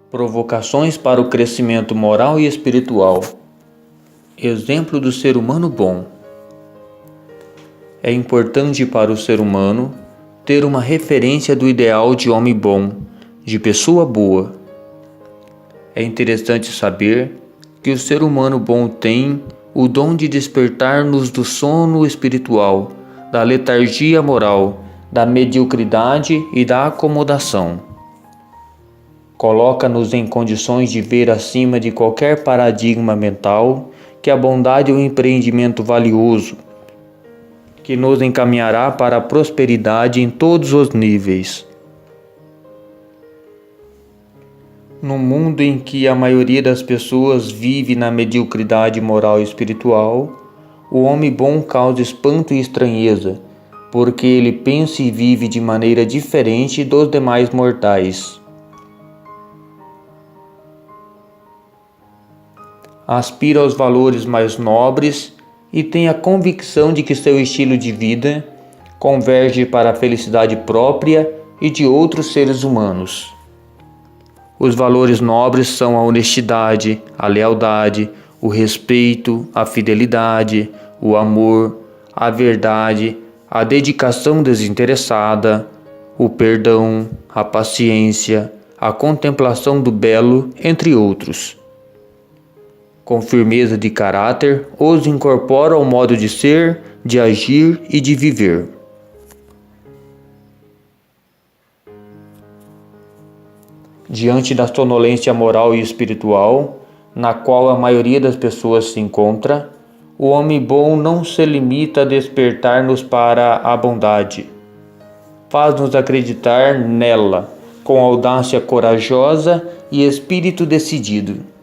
Provocações para o crescimento moral e espiritual. Exemplo do ser humano bom. É importante para o ser humano ter uma referência do ideal de homem bom, de pessoa boa. É interessante saber que o ser humano bom tem o dom de despertar-nos do sono espiritual, da letargia moral, da mediocridade e da acomodação. Coloca-nos em condições de ver acima de qualquer paradigma mental que a bondade é um empreendimento valioso, que nos encaminhará para a prosperidade em todos os níveis. No mundo em que a maioria das pessoas vive na mediocridade moral e espiritual, o homem bom causa espanto e estranheza, porque ele pensa e vive de maneira diferente dos demais mortais. Aspira aos valores mais nobres e tem a convicção de que seu estilo de vida converge para a felicidade própria e de outros seres humanos. Os valores nobres são a honestidade, a lealdade, o respeito, a fidelidade, o amor, a verdade, a dedicação desinteressada, o perdão, a paciência, a contemplação do belo, entre outros. Com firmeza de caráter, os incorpora ao modo de ser, de agir e de viver. Diante da sonolência moral e espiritual, na qual a maioria das pessoas se encontra, o homem bom não se limita a despertar-nos para a bondade. Faz-nos acreditar nela, com audácia corajosa e espírito decidido.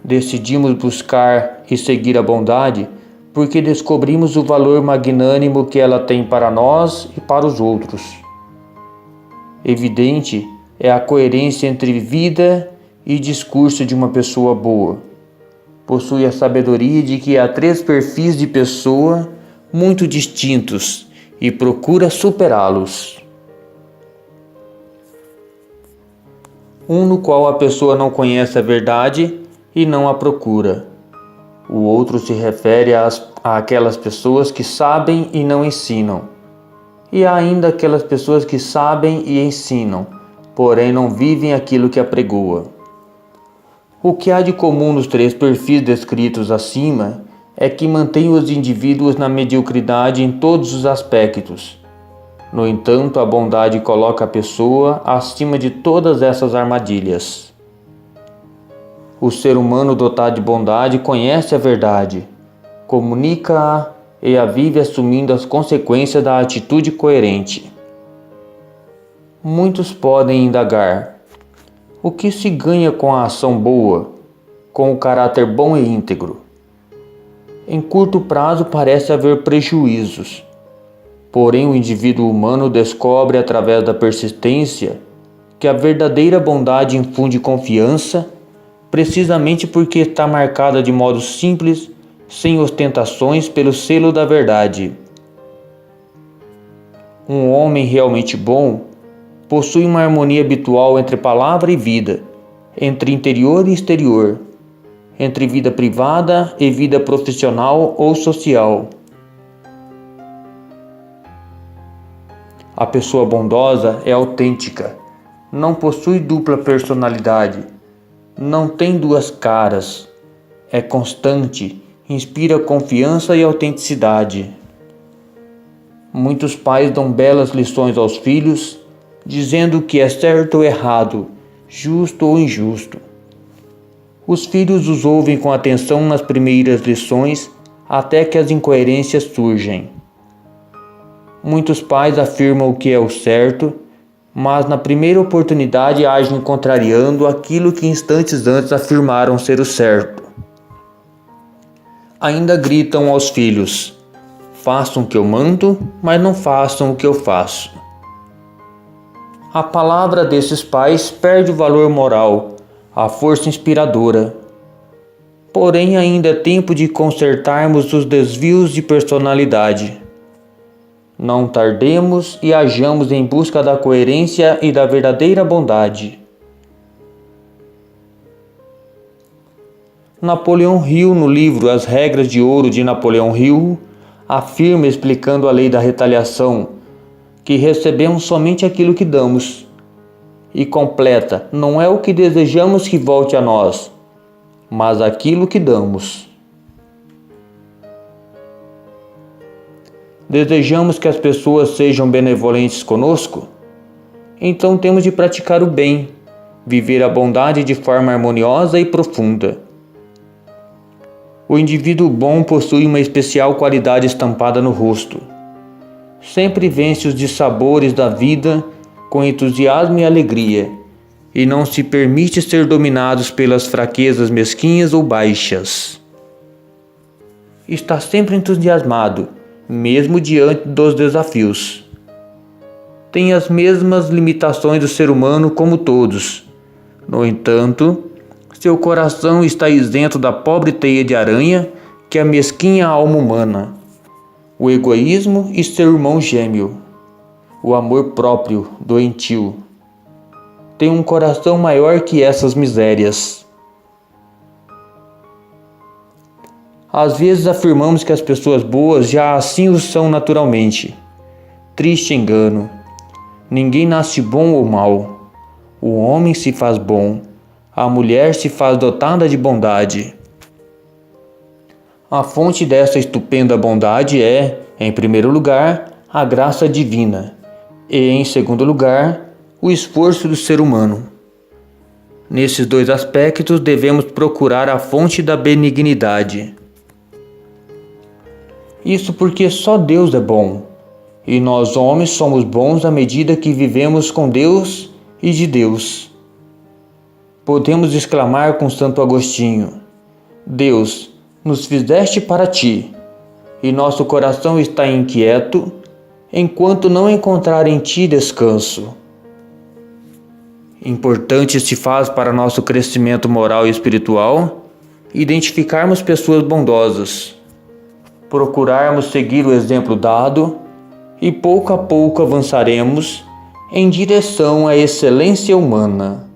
Decidimos buscar e seguir a bondade porque descobrimos o valor magnânimo que ela tem para nós e para os outros. Evidente é a coerência entre vida e discurso de uma pessoa boa. Possui a sabedoria de que há 3 perfis de pessoa muito distintos e procura superá-los. Um no qual a pessoa não conhece a verdade e não a procura. O outro se refere àquelas pessoas que sabem e não ensinam. E há ainda aquelas pessoas que sabem e ensinam, porém não vivem aquilo que apregoa. O que há de comum nos 3 perfis descritos acima é que mantém os indivíduos na mediocridade em todos os aspectos. No entanto, a bondade coloca a pessoa acima de todas essas armadilhas. O ser humano dotado de bondade conhece a verdade, comunica-a e a vive assumindo as consequências da atitude coerente. Muitos podem indagar: o que se ganha com a ação boa, com o caráter bom e íntegro? Em curto prazo parece haver prejuízos, porém o indivíduo humano descobre através da persistência que a verdadeira bondade infunde confiança, precisamente porque está marcada de modo simples, sem ostentações, pelo selo da verdade. Um homem realmente bom possui uma harmonia habitual entre palavra e vida, entre interior e exterior, entre vida privada e vida profissional ou social. A pessoa bondosa é autêntica, não possui dupla personalidade, não tem 2 caras, é constante, inspira confiança e autenticidade. Muitos pais dão belas lições aos filhos, dizendo o que é certo ou errado, justo ou injusto. Os filhos os ouvem com atenção nas primeiras lições, até que as incoerências surgem. Muitos pais afirmam o que é o certo, mas na primeira oportunidade agem contrariando aquilo que instantes antes afirmaram ser o certo. Ainda gritam aos filhos: façam o que eu mando, mas não façam o que eu faço. A palavra desses pais perde o valor moral, a força inspiradora. Porém, ainda é tempo de consertarmos os desvios de personalidade. Não tardemos e hajamos em busca da coerência e da verdadeira bondade. Napoleão Hill, no livro As Regras de Ouro de Napoleão Hill, afirma, explicando a lei da retaliação, que recebemos somente aquilo que damos. E completa: não é o que desejamos que volte a nós, mas aquilo que damos. Desejamos que as pessoas sejam benevolentes conosco? Então temos de praticar o bem, viver a bondade de forma harmoniosa e profunda. O indivíduo bom possui uma especial qualidade estampada no rosto. Sempre vence os dissabores da vida com entusiasmo e alegria, e não se permite ser dominados pelas fraquezas mesquinhas ou baixas. Está sempre entusiasmado, mesmo diante dos desafios. Tem as mesmas limitações do ser humano como todos. No entanto, seu coração está isento da pobre teia de aranha que é a mesquinha alma humana, o egoísmo e seu irmão gêmeo, o amor próprio, doentio. Tem um coração maior que essas misérias. Às vezes afirmamos que as pessoas boas já assim o são naturalmente. Triste engano. Ninguém nasce bom ou mau. O homem se faz bom, a mulher se faz dotada de bondade. A fonte dessa estupenda bondade é, em primeiro lugar, a graça divina e, em segundo lugar, o esforço do ser humano. Nesses dois aspectos devemos procurar a fonte da benignidade. Isso porque só Deus é bom, e nós homens somos bons à medida que vivemos com Deus e de Deus. Podemos exclamar com Santo Agostinho: Deus, nos fizeste para ti, e nosso coração está inquieto enquanto não encontrar em ti descanso. Importante se faz para nosso crescimento moral e espiritual identificarmos pessoas bondosas, procurarmos seguir o exemplo dado e pouco a pouco avançaremos em direção à excelência humana.